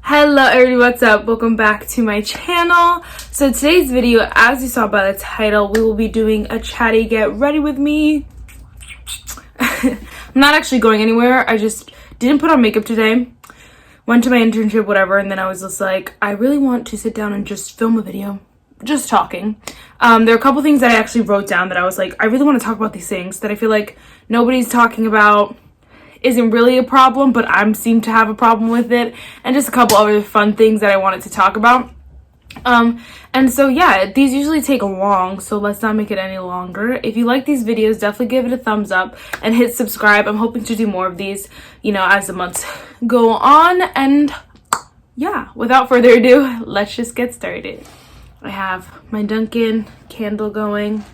Hello everybody, what's up? Welcome back to my channel. So today's video, as you saw by the title, we will be doing a chatty get ready with me. I'm not actually going anywhere. I just didn't put on makeup today. Went to my internship, whatever, and then I was just like, I really want to sit down and just film a video. Just talking. There are a couple things that I actually wrote down that I was like, I really want to talk about these things that I feel like nobody's talking about. Isn't really a problem, but I seem to have a problem with it, and just a couple other fun things that I wanted to talk about. And so yeah, these usually take long, so let's not make it any longer. If you like these videos, definitely give it a thumbs up and hit subscribe. I'm hoping to do more of these, you know, as the months go on. And yeah, without further ado, let's just get started. I have my Dunkin' candle going.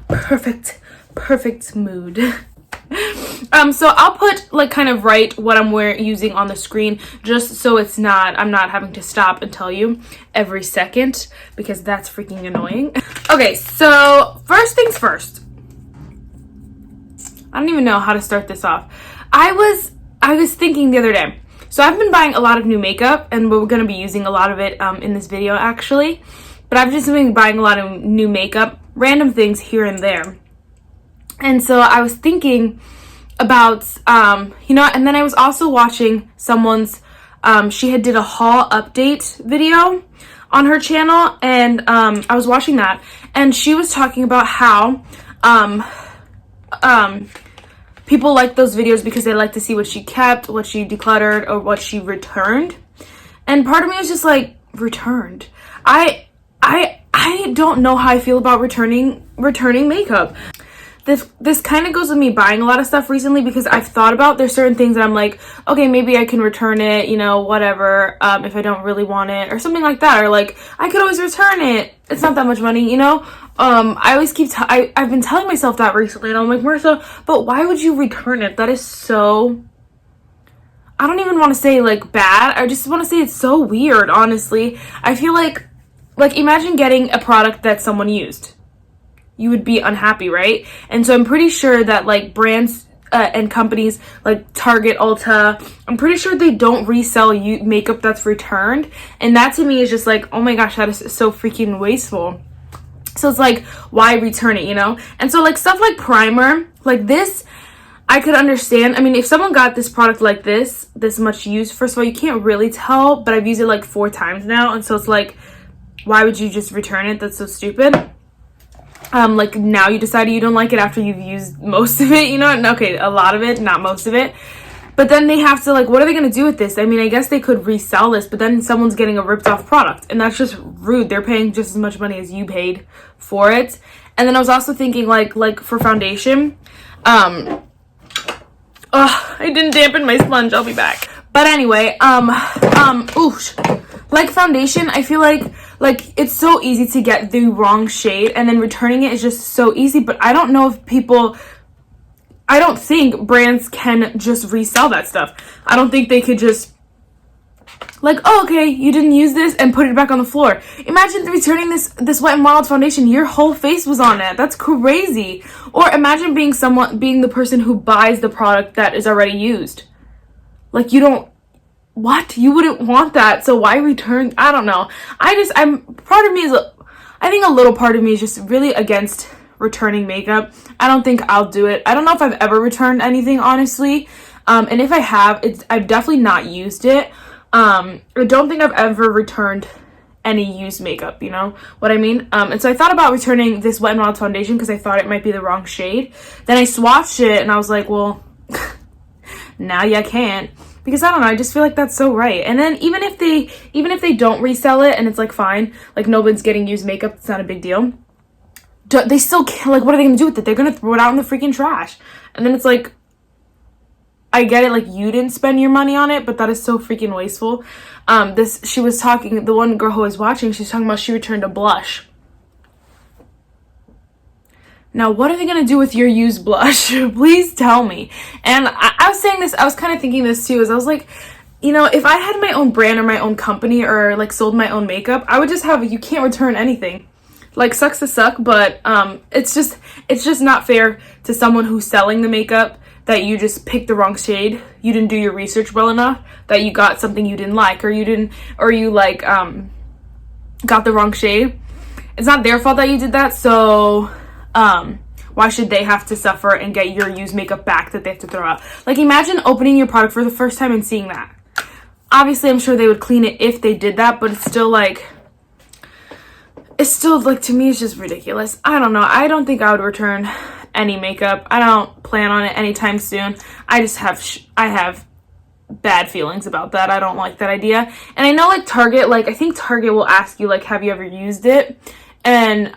Perfect mood. So I'll put like kind of write what I'm using on the screen, just so I'm not having to stop and tell you every second, because that's freaking annoying. Okay, so first things first. I don't even know how to start this off. I was thinking the other day. So I've been buying a lot of new makeup, and we're going to be using a lot of it in this video actually. But I've just been buying a lot of new makeup, random things here and there. And so I was thinking about, you know, and then I was also watching someone's, she had did a haul update video on her channel, and I was watching that, and she was talking about how people like those videos because they like to see what she kept, what she decluttered, or what she returned. And part of me was just like, returned? I don't know how I feel about returning makeup. This kind of goes with me buying a lot of stuff recently, because I've thought about, there's certain things that I'm like, okay, maybe I can return it, you know, whatever, if I don't really want it or something like that, or like I could always return it, it's not that much money, you know. I always keep I've been telling myself that recently, and I'm like, Martha, but why would you return it? That is so, I don't even want to say like bad, I just want to say it's so weird. Honestly, I feel like imagine getting a product that someone used. You would be unhappy, right? And so I'm pretty sure that like brands and companies like Target, Ulta, I'm pretty sure they don't resell makeup that's returned. And that to me is just like, oh my gosh, that is so freaking wasteful. So it's like, why return it, you know? And so like stuff like primer, like this, I could understand. I mean, if someone got this product like this much used, first of all, you can't really tell, but I've used it like 4 times now. And so it's like, why would you just return it? That's so stupid. Like now you decided you don't like it after you've used most of it, you know? Okay, a lot of it, not most of it. But then they have to like, what are they going to do with this? I mean, I guess they could resell this, but then someone's getting a ripped off product, and that's just rude. They're paying just as much money as you paid for it. And then I was also thinking like for foundation, I didn't dampen my sponge. I'll be back. But anyway, like foundation, I feel like it's so easy to get the wrong shade, and then returning it is just so easy. But I don't know if I don't think brands can just resell that stuff. I don't think they could just like, oh, okay, you didn't use this, and put it back on the floor. Imagine returning this Wet n Wild foundation, your whole face was on it. That's crazy. Or imagine being the person who buys the product that is already used. Like, you wouldn't want that, so why return? I don't know. I think a little part of me is just really against returning makeup. I don't think I'll do it. I don't know if I've ever returned anything, honestly. And if I have, I've definitely not used it. I don't think I've ever returned any used makeup, you know what I mean? And so I thought about returning this Wet n Wild foundation because I thought it might be the wrong shade. Then I swatched it and I was like, well, now you can't. Because I don't know, I just feel like that's so right. And then even if they don't resell it and it's like fine, like no one's getting used makeup, it's not a big deal. They still can't, like, what are they gonna do with it? They're gonna throw it out in the freaking trash. And then it's like, I get it, like you didn't spend your money on it, but that is so freaking wasteful. She was talking, the one girl who was watching, she's talking about she returned a blush. Now, what are they going to do with your used blush? Please tell me. And I was saying this, I was kind of thinking this too, is I was like, you know, if I had my own brand or my own company or like sold my own makeup, I would just have, you can't return anything. Like, sucks to suck, but it's just not fair to someone who's selling the makeup that you just picked the wrong shade, you didn't do your research well enough, that you got something you didn't like, or you like got the wrong shade. It's not their fault that you did that, so why should they have to suffer and get your used makeup back that they have to throw out? Like, imagine opening your product for the first time and seeing that. Obviously, I'm sure they would clean it if they did that, but it's still like, to me, it's just ridiculous. I don't know. I don't think I would return any makeup. I don't plan on it anytime soon. I just have bad feelings about that. I don't like that idea. And I know, like, Target, like, I think Target will ask you, like, have you ever used it? And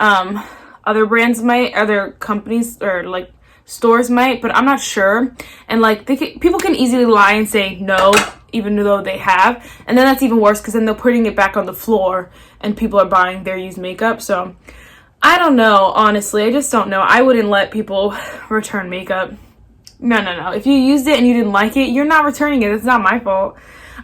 other brands might, other companies or like stores might, but I'm not sure. And like people can easily lie and say no, even though they have, and then that's even worse because then they're putting it back on the floor and people are buying their used makeup. So I don't know, honestly. I just don't know. I wouldn't let people return makeup. No. If you used it and you didn't like it, you're not returning it. It's not my fault.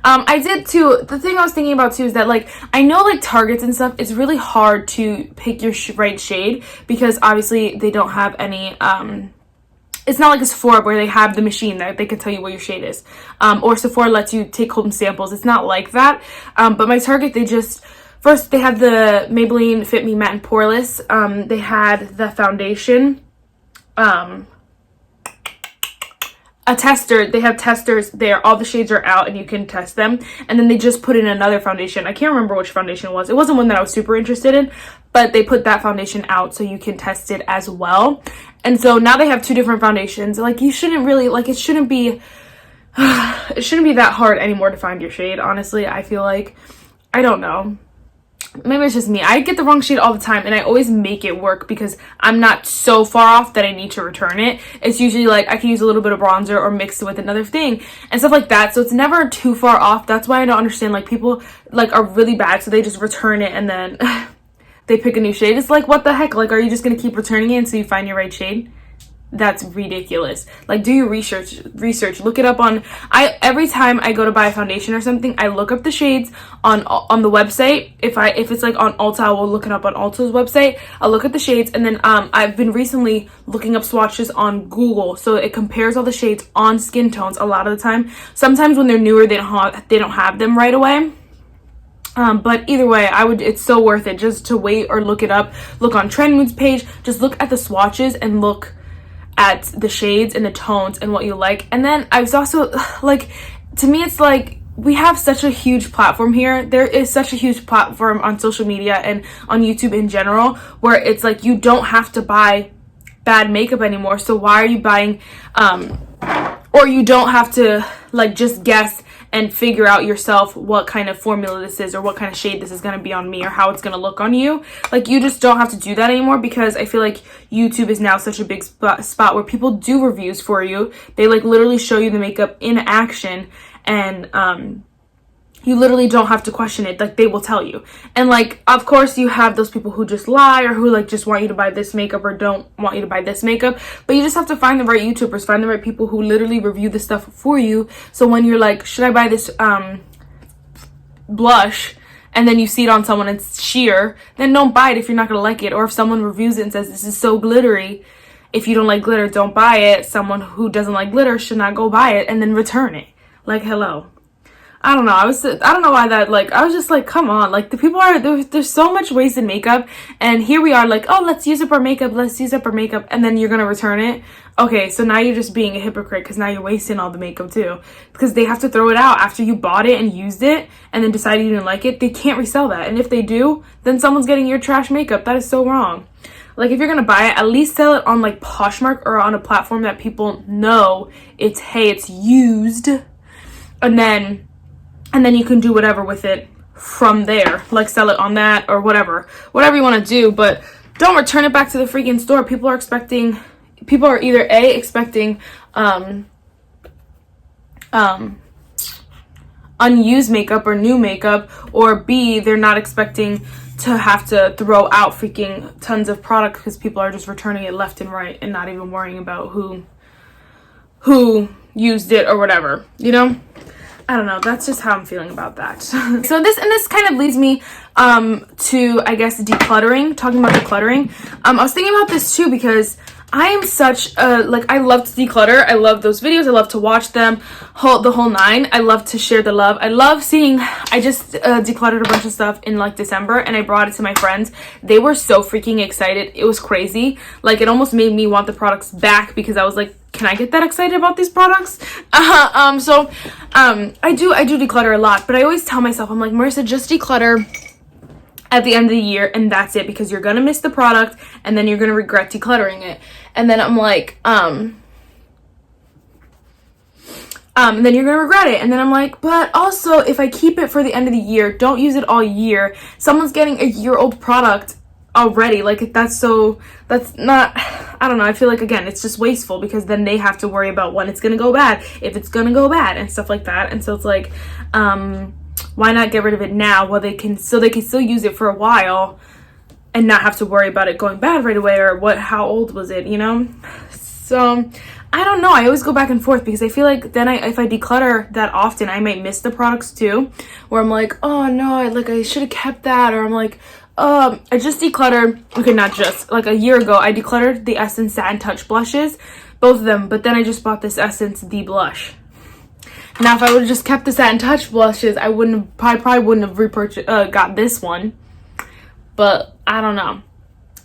I did too. The thing I was thinking about too is that, like, I know, like, Targets and stuff, it's really hard to pick your right shade because obviously they don't have any, it's not like a Sephora where they have the machine that they can tell you what your shade is. Or Sephora lets you take home samples. It's not like that. But my Target, first they had the Maybelline Fit Me Matte and Poreless. They had the foundation, a tester. They have testers there. All the shades are out and you can test them. And then they just put in another foundation. I can't remember which foundation it was. It wasn't one that I was super interested in, but they put that foundation out so you can test it as well. And so now they have two different foundations. Like, you shouldn't really, like, it shouldn't be that hard anymore to find your shade, honestly. I feel like, I don't know. Maybe it's just me. I get the wrong shade all the time and I always make it work because I'm not so far off that I need to return it. It's usually like I can use a little bit of bronzer or mix it with another thing and stuff like that. So it's never too far off. That's why I don't understand, like, people like are really bad so they just return it and then they pick a new shade. It's like, what the heck? Like, are you just gonna keep returning it until you find your right shade? That's ridiculous. Like, do your research, look it up on, every time I go to buy a foundation or something, I look up the shades on the website. If it's like on Ulta, I will look it up on Ulta's website. I'll look at the shades, and then I've been recently looking up swatches on Google, so it compares all the shades on skin tones a lot of the time. Sometimes when they're newer, they don't have them right away. But either way, it's so worth it just to wait or look it up. Look on Trend Mood's page, just look at the swatches and look at the shades and the tones and what you like. And then I was also like, to me, it's like we have such a huge platform here. There is such a huge platform on social media and on YouTube in general where it's like you don't have to buy bad makeup anymore. So why are you buying or you don't have to like just guess and figure out yourself what kind of formula this is or what kind of shade this is going to be on me or how it's going to look on you. Like, you just don't have to do that anymore because I feel like YouTube is now such a big spot where people do reviews for you. They like literally show you the makeup in action and you literally don't have to question it. Like, they will tell you. And like, of course you have those people who just lie or who like just want you to buy this makeup or don't want you to buy this makeup, but you just have to find the right YouTubers, find the right people who literally review the stuff for you. So when you're like, should I buy this blush, and then you see it on someone and it's sheer, then don't buy it if you're not gonna like it. Or if someone reviews it and says this is so glittery, if you don't like glitter, don't buy it. Someone who doesn't like glitter should not go buy it and then return it. Like, hello. I don't know. I don't know why that, like, I was just like, come on. Like, the people are, there's so much wasted makeup. And here we are like, oh, let's use up our makeup. And then you're going to return it. Okay, so now you're just being a hypocrite because now you're wasting all the makeup too. Because they have to throw it out after you bought it and used it and then decided you didn't like it. They can't resell that. And if they do, then someone's getting your trash makeup. That is so wrong. Like, if you're going to buy it, at least sell it on like Poshmark or on a platform that people know it's, hey, it's used. And then you can do whatever with it from there, like sell it on that or whatever you want to do, but don't return it back to the freaking store. People are either A, expecting unused makeup or new makeup, or B, they're not expecting to have to throw out freaking tons of product because people are just returning it left and right and not even worrying about who used it or whatever, you know? I don't know. That's just how I'm feeling about that. So this kind of leads me to, I guess, decluttering, talking about decluttering. I was thinking about this too because I am such a, like, I love to declutter. I love those videos. I love to watch them, the whole nine. I love to share the love. I love seeing, I just decluttered a bunch of stuff in like December, and I brought it to my friends. They were so freaking excited. It was crazy. Like, it almost made me want the products back, because I was like, can I get that excited about these products? I do declutter a lot, but I always tell myself, I'm like, Marissa, just declutter at the end of the year, and that's it, because you're gonna miss the product and then you're gonna regret decluttering it. And then I'm like, and then you're gonna regret it. And then I'm like, but also, if I keep it for the end of the year, don't use it all year. Someone's getting a year-old product already. Like, that's not, I don't know, I feel like, again, it's just wasteful, because then they have to worry about when it's gonna go bad, if it's gonna go bad, and stuff like that. And so it's like, why not get rid of it now while they can still use it for a while and not have to worry about it going bad right away, or how old was it, you know? So I don't know, I always go back and forth, because I feel like then if I declutter that often, I might miss the products too, where I'm like, oh no, I should have kept that. Or I'm like, I just decluttered, okay, not just, like a year ago, I decluttered the Essence Satin Touch blushes, both of them, but then I just bought this Essence The Blush. Now, if I would have just kept the Satin Touch blushes, I probably wouldn't have repurchased, got this one. But I don't know.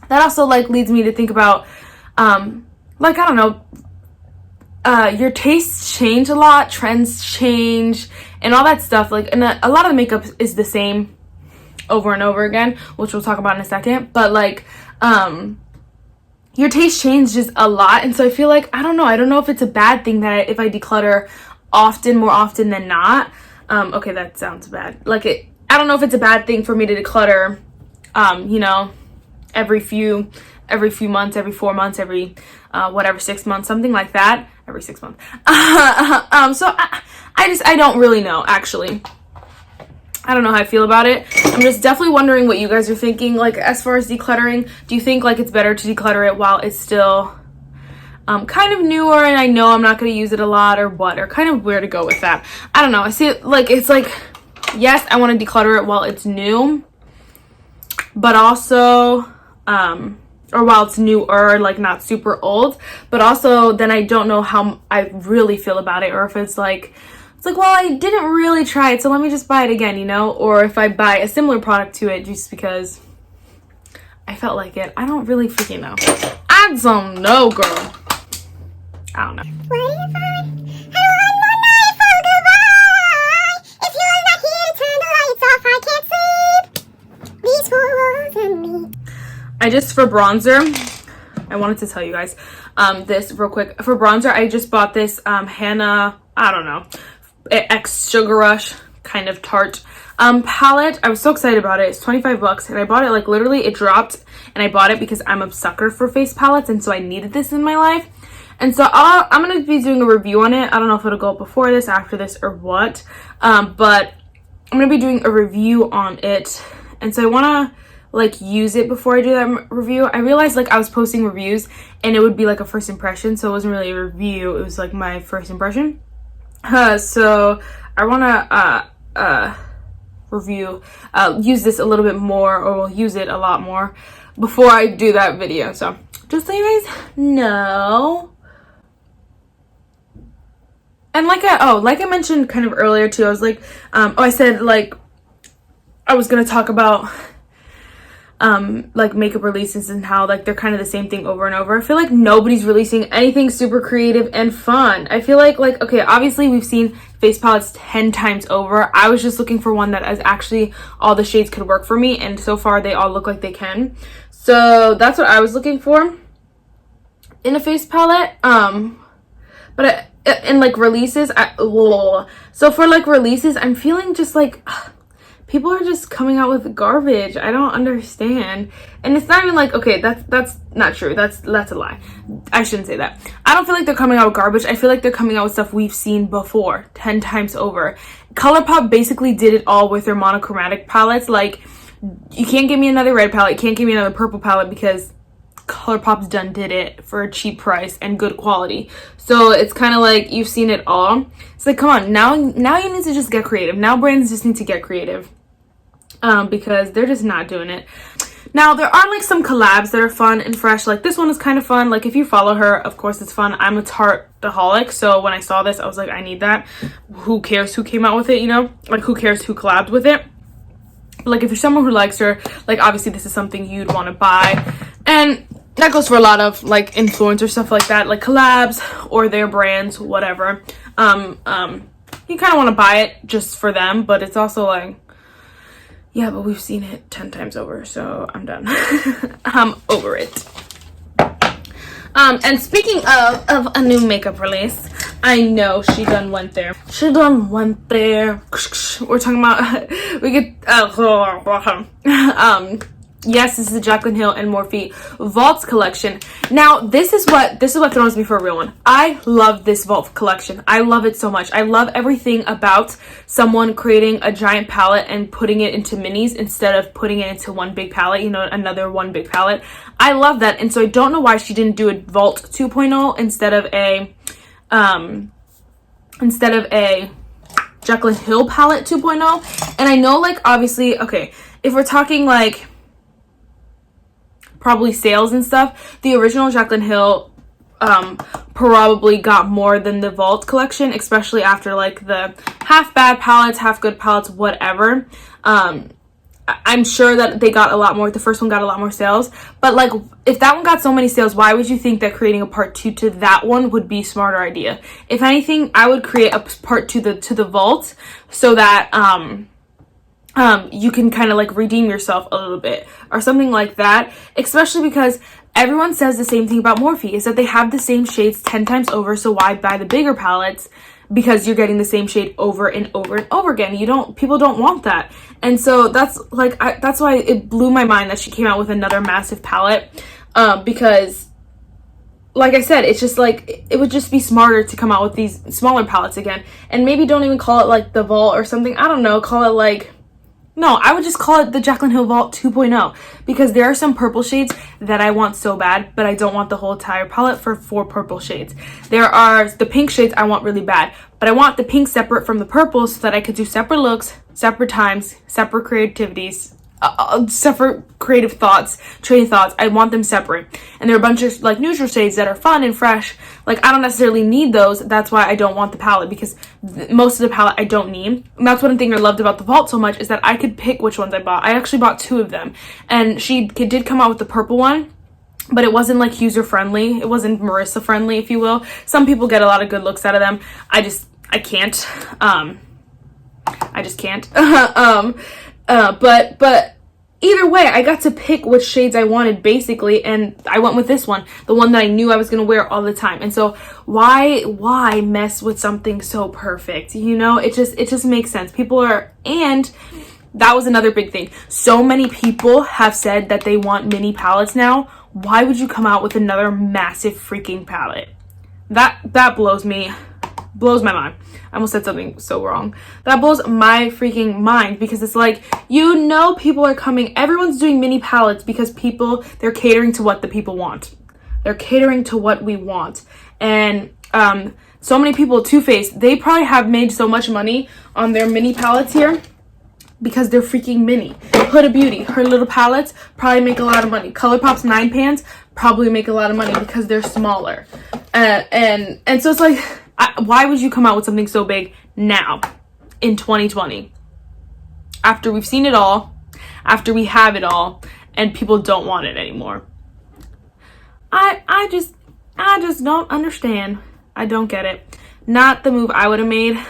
That also like leads me to think about, like, I don't know, your tastes change a lot, trends change, and all that stuff. Like, and a lot of the makeup is the same over and over again, which we'll talk about in a second. But like, your taste changes a lot, and so I feel like, I don't know if it's a bad thing that if I declutter more often than not. Okay, that sounds bad. Like, I don't know if it's a bad thing for me to declutter, you know, every few months, every 4 months, every whatever, 6 months, something like that. Every 6 months. So I don't really know, actually. I don't know how I feel about it. I'm just definitely wondering what you guys are thinking, like, as far as decluttering. Do you think like it's better to declutter it while it's still kind of newer, and I know I'm not going to use it a lot, or what, or kind of where to go with that? I don't know. I see it like, it's like, yes, I want to declutter it while it's new, but also, or while it's newer, like not super old, but also then I don't know how I really feel about it, or if it's like, well, I didn't really try it, so let me just buy it again, you know? Or if I buy a similar product to it just because I felt like it. I don't really freaking know. I don't know, girl. I don't know. I just, for bronzer, I wanted to tell you guys this real quick. For bronzer, I just bought this Hannah, I don't know, X Sugar Rush kind of Tarte palette. I was so excited about it. It's 25 bucks, and I bought it, like, literally it dropped, and I bought it because I'm a sucker for face palettes, and so I needed this in my life. And so I'm going to be doing a review on it. I don't know if it'll go up before this, after this, or what. But I'm going to be doing a review on it. And so I want to, like, use it before I do that review. I realized, like, I was posting reviews, and it would be, like, a first impression. So it wasn't really a review. It was, like, my first impression. So I want to use this a little bit more, or we'll use it a lot more before I do that video. So just so you guys know. And like I mentioned kind of earlier too, I was like, I said, like, I was gonna talk about like makeup releases and how, like, they're kind of the same thing over and over. I feel like nobody's releasing anything super creative and fun. I feel like, okay, obviously we've seen face palettes 10 times over. I was just looking for one that is actually all the shades could work for me, and so far they all look like they can. So that's what I was looking for in a face palette. But in like releases, so for like releases, I'm feeling just like people are just coming out with garbage. I don't understand. And it's not even like, okay, that's not true. That's a lie. I shouldn't say that. I don't feel like they're coming out with garbage. I feel like they're coming out with stuff we've seen before 10 times over. Colourpop basically did it all with their monochromatic palettes. Like, you can't give me another red palette, you can't give me another purple palette, because Colourpop's did it for a cheap price and good quality. So it's kind of like, you've seen it all. It's like, come on, now you need to just get creative. Now brands just need to get creative, because they're just not doing it. Now, there are like some collabs that are fun and fresh. Like this one is kind of fun. Like if you follow her, of course it's fun. I'm a Tarteaholic, so when I saw this, I was like, I need that. Who cares who came out with it, you know? Like who cares who collabed with it? But like if you're someone who likes her, like obviously this is something you'd want to buy. And that goes for a lot of like influencer stuff like that, like collabs or their brands, whatever. You kind of want to buy it just for them, but it's also like, yeah, but we've seen it 10 times over, so I'm done. I'm over it. And speaking of a new makeup release, I know she done went there. She done went there. We're talking about, we get, yes, this is the Jaclyn Hill and Morphe Vaults collection. Now, this is what throws me for a real one. I love this Vault collection. I love it so much. I love everything about someone creating a giant palette and putting it into minis instead of putting it into one big palette, you know, another one big palette. I love that. And so I don't know why she didn't do a Vault 2.0 instead of a Jaclyn Hill palette 2.0. And I know, like, obviously, okay, if we're talking like probably sales and stuff, the original Jaclyn Hill probably got more than the Vault collection, especially after like the half bad palettes, half good palettes, whatever. I'm sure that they got a lot more, the first one got a lot more sales, but like if that one got so many sales, why would you think that creating a part 2 to that one would be a smarter idea? If anything, I would create a part 2 to the Vault so that you can kind of like redeem yourself a little bit or something like that, especially because everyone says the same thing about Morphe, is that they have the same shades 10 times over, so why buy the bigger palettes? Because you're getting the same shade over and over and over again. People don't want that. And so that's like, that's why it blew my mind that she came out with another massive palette, because like I said, it's just like, it would just be smarter to come out with these smaller palettes again, and maybe don't even call it like the Vault or something. I don't know, call it like, no, I would just call it the Jaclyn Hill Vault 2.0, because there are some purple shades that I want so bad, but I don't want the whole entire palette for 4 purple shades. There are the pink shades I want really bad, but I want the pink separate from the purple so that I could do separate looks, separate times, separate creativities, separate creative thoughts, train of thoughts. I want them separate. And there are a bunch of like neutral shades that are fun and fresh. Like I don't necessarily need those. That's why I don't want the palette, because most of the palette I don't need. And that's one thing I loved about the Vault so much, is that I could pick which ones I bought. I actually bought 2 of them, and she did come out with the purple one, but it wasn't like user friendly. It wasn't Marissa friendly, if you will. Some people get a lot of good looks out of them. I can't. I just can't. But either way, I got to pick which shades I wanted basically, and I went with this one, the one that I knew I was gonna wear all the time. And so why mess with something so perfect? You know, it just makes sense. And that was another big thing. So many people have said that they want mini palettes now. Why would you come out with another massive freaking palette? That blows my mind. I almost said something so wrong. That blows my freaking mind, because it's like, you know, people are coming, everyone's doing mini palettes because they're catering to what the people want. They're catering to what we want. And so many people, Too Faced, they probably have made so much money on their mini palettes here because they're freaking mini. Huda Beauty, her little palettes probably make a lot of money. Colourpop's 9 pans probably make a lot of money because they're smaller. And so it's like, why would you come out with something so big now in 2020 after we've seen it all, after we have it all, and people don't want it anymore? I just don't understand. I don't get it. Not the move I would have made.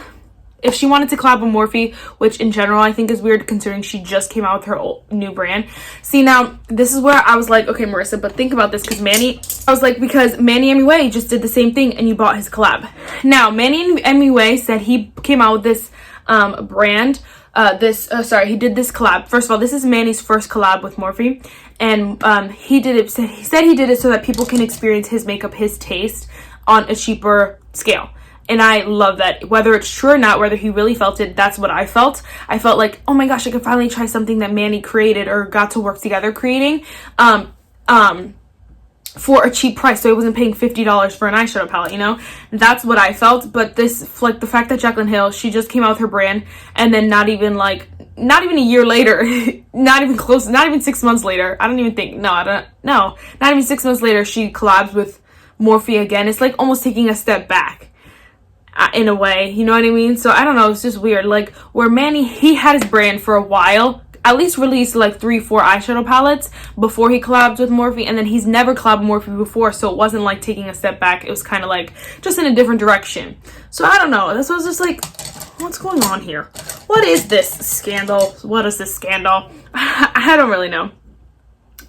If she wanted to collab with Morphe, which in general I think is weird considering she just came out with her new brand. See, now this is where I was like, okay, Marissa, but think about this, because Manny MUA just did the same thing and you bought his collab. Now, Manny MUA said he came out with this brand. He did this collab. First of all, this is Manny's first collab with Morphe, and he said he did it so that people can experience his makeup, his taste on a cheaper scale. And I love that. Whether it's true or not, whether he really felt it, that's what I felt. I felt like, oh my gosh, I could finally try something that Manny created or got to work together creating for a cheap price. So he wasn't paying $50 for an eyeshadow palette, you know? That's what I felt. But this, like the fact that Jaclyn Hill, she just came out with her brand and then not even like not even a year later, not even close, not even 6 months later. I don't even think, no, I don't, no, not even 6 months later, she collabs with Morphe again. It's like almost taking a step back in a way, you know what I mean? So I don't know, it's just weird. Like where Manny, he had his brand for a while, at least released like 3-4 eyeshadow palettes before he collabed with Morphe, and then he's never collabed with Morphe before, so it wasn't like taking a step back. It was kind of like just in a different direction. So I don't know. This was just like, what's going on here? What is this scandal? What is this scandal? I don't really know.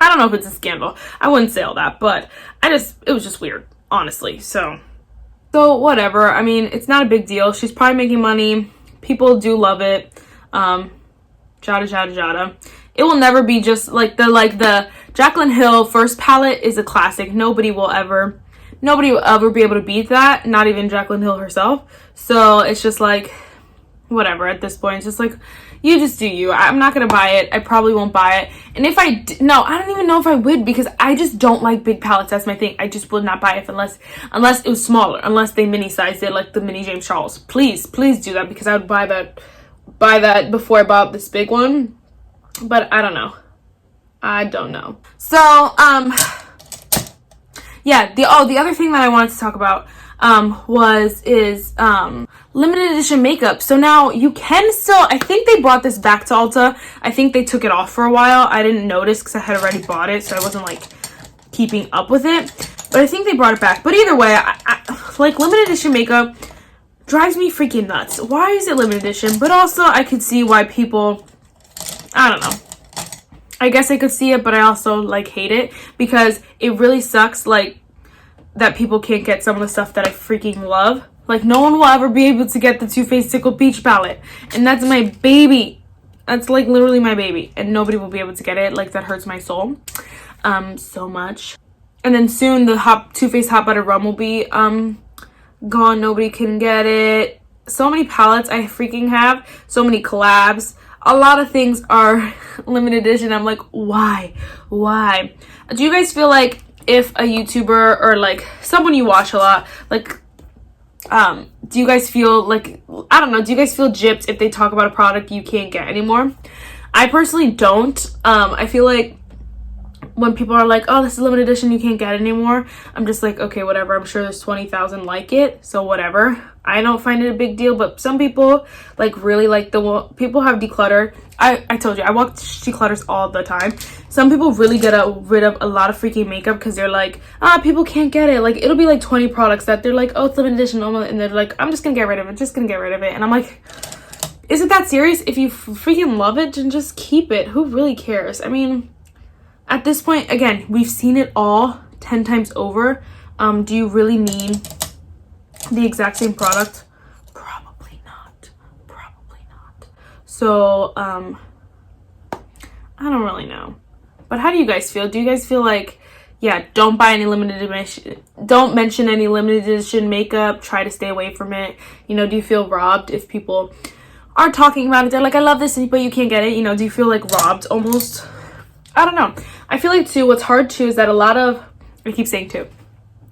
I don't know if it's a scandal. I wouldn't say all that, but it was just weird, honestly. So whatever. I mean, it's not a big deal. She's probably making money. People do love it. Jada. It will never be just like the Jaclyn Hill first palette is a classic. Nobody will ever be able to beat that. Not even Jaclyn Hill herself. So it's just like, whatever at this point. It's just like, you just do you. I'm not gonna buy it. I probably won't buy it. And if I no, I don't even know if I would, because I just don't like big palettes. That's my thing. I just would not buy it unless it was smaller, unless they mini sized it like the mini James Charles. Please do that, because I would buy that before I bought this big one. But I don't know. So yeah, the other thing that I wanted to talk about is limited edition makeup. So now you can still, I think they brought this back to Ulta. I think they took it off for a while. I didn't notice because I had already bought it, so I wasn't like keeping up with it. But I think they brought it back. But either way, I like limited edition makeup drives me freaking nuts. Why is it limited edition? But also I could see why people, I don't know. I guess I could see it, but I also like hate it, because it really sucks like that people can't get some of the stuff that I freaking love. Like no one will ever be able to get the Too Faced Tickled Peach palette, and that's my baby. That's like literally my baby, and nobody will be able to get it. Like that hurts my soul so much. And then soon the Too Faced Hot Butter Rum will be gone. Nobody can get it. So many palettes I freaking have, so many collabs. A lot of things are limited edition. I'm like, why? Do you guys feel like if a YouTuber or like someone you watch a lot, like do you guys feel like, I don't know, do you guys feel gypped if they talk about a product you can't get anymore? I personally don't. I feel like when people are like, oh, this is limited edition, you can't get it anymore, I'm just like, okay, whatever. I'm sure there's 20,000 like it, so whatever. I don't find it a big deal, but some people like really like people have decluttered. I told you, I walk declutters all the time. Some people really get rid of a lot of freaking makeup because they're like, people can't get it. Like it'll be like 20 products that they're like, oh, it's limited edition, and they're like, I'm just gonna get rid of it, and I'm like, is it that serious? If you freaking love it, then just keep it. Who really cares? I mean, at this point, again, we've seen it all 10 times over. Do you really need the exact same product? Probably not. So, I don't really know. But how do you guys feel? Do you guys feel like, yeah, don't buy any limited edition, don't mention any limited edition makeup, try to stay away from it? You know, do you feel robbed if people are talking about it? They're like, I love this, but you can't get it. You know, do you feel like robbed almost? I don't know. I feel like too, what's hard too is that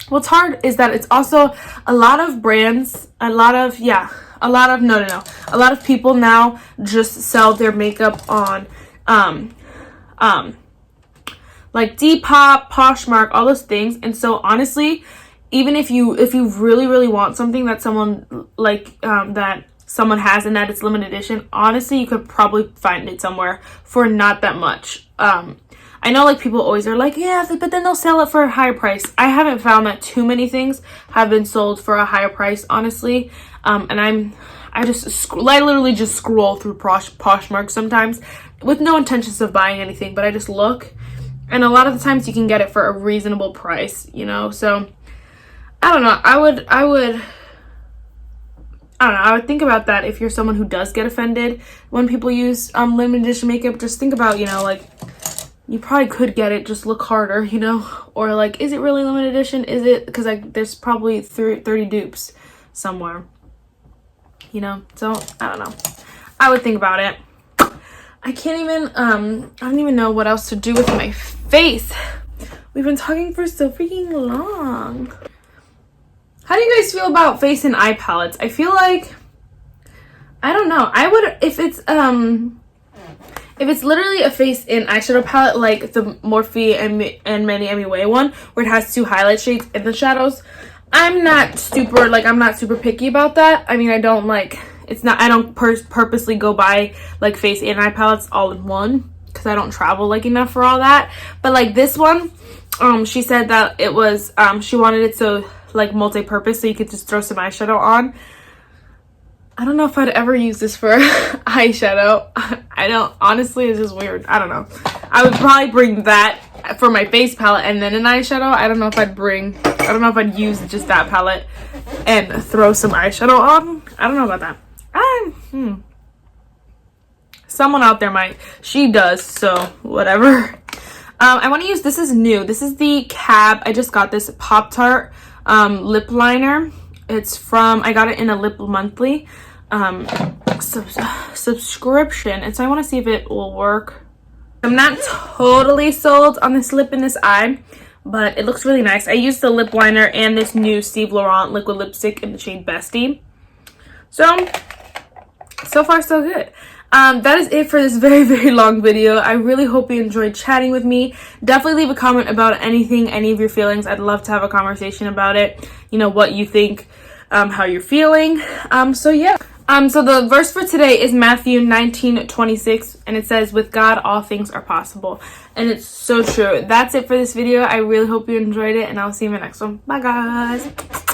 what's hard is that it's also a lot of brands, a lot of people now just sell their makeup on like Depop, Poshmark, all those things. And so honestly, even if you really want something that someone like that someone has and that it's limited edition, honestly you could probably find it somewhere for not that much. I know like people always are like, yeah, but then they'll sell it for a higher price. I haven't found that too many things have been sold for a higher price, honestly. And I literally just scroll through Poshmark sometimes with no intentions of buying anything, but I just look, and a lot of the times you can get it for a reasonable price, you know. So I don't know. I would think about that if you're someone who does get offended when people use limited edition makeup. Just think about, you know, like you probably could get it, just look harder, you know, or like, is it really limited edition? Is it? Because like there's probably 30 dupes somewhere, you know. So I don't know. I would think about it. I don't even know what else to do with my face. We've been talking for so freaking long. How do you guys feel about face and eye palettes? I feel like, I don't know. I would, if it's If it's literally a face-in eyeshadow palette like the Morphe and Many MUA one, where it has 2 highlight shades in the shadows, I'm not super picky about that. I mean, I don't like, it's not, I don't purposely go buy like face-in eye palettes all in one, because I don't travel like enough for all that. But like this one, she said that it was, she wanted it so like multi-purpose, so you could just throw some eyeshadow on. I don't know if I'd ever use this for eyeshadow. I don't, honestly, it's just weird. I don't know. I would probably bring that for my face palette and then an eyeshadow. I don't know if I'd use just that palette and throw some eyeshadow on. I don't know about that. Someone out there might. She does, so whatever. I want to use, this is new. This is the KAB, I just got this Poptart lip liner. It's from, I got it in a Lip Monthly subscription, and so I want to see if it will work. I'm not totally sold on this lip and this eye, but it looks really nice. I used the lip liner and this new Steve Laurent liquid lipstick in the shade Bestie. So far so good. That is it for this very long video. I really hope you enjoyed chatting with me. Definitely leave a comment about anything, any of your feelings. I'd love to have a conversation about it. You know, what you think, how you're feeling. So yeah. So the verse for today is Matthew 19:26, and it says, "With God all things are possible." And it's so true. That's it for this video. I really hope you enjoyed it, and I'll see you in my next one. Bye guys.